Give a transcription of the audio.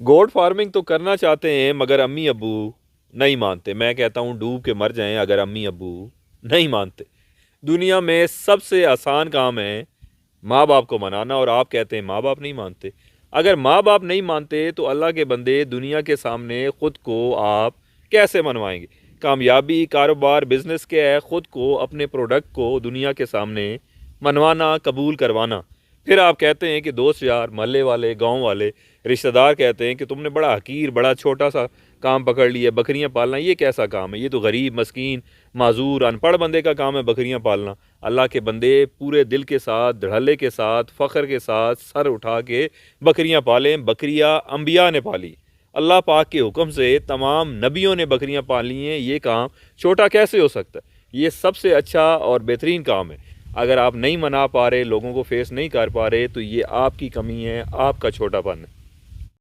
गोट farming तो करना चाहते हैं मगर अम्मी अब्बू नहीं मानते। मैं कहता हूँ डूब के मर जाएं अगर अम्मी अब्बू नहीं मानते। दुनिया में सबसे आसान काम है माँ बाप को मनाना, और आप कहते हैं माँ बाप नहीं मानते। अगर माँ बाप नहीं मानते तो अल्लाह के बंदे दुनिया के सामने ख़ुद को आप कैसे मनवाएंगे। कामयाबी कारोबार बिजनेस क्या है? ख़ुद को अपने प्रोडक्ट को दुनिया के सामने मनवाना, कबूल करवाना। फिर आप कहते हैं कि दोस्त यार, मोहल्ले वाले, गांव वाले, रिश्तेदार कहते हैं कि तुमने बड़ा हकीर, बड़ा छोटा सा काम पकड़ लिया, बकरियां पालना ये कैसा काम है? ये तो गरीब, मस्कीन, माजूर, अनपढ़ बंदे का काम है बकरियां पालना। अल्लाह के बंदे पूरे दिल के साथ, धड़ल्ले के साथ, फ़ख्र के साथ सर उठा के बकरियां पालें। बकरियां अम्बिया ने पाली, अल्लाह पाक के हुक्म से तमाम नबियों ने बकरियां पाली हैं। ये काम छोटा कैसे हो सकता है? ये सबसे अच्छा और बेहतरीन काम है। अगर आप नहीं मना पा रहे, लोगों को फेस नहीं कर पा रहे, तो ये आपकी कमी है, आपका छोटापन है।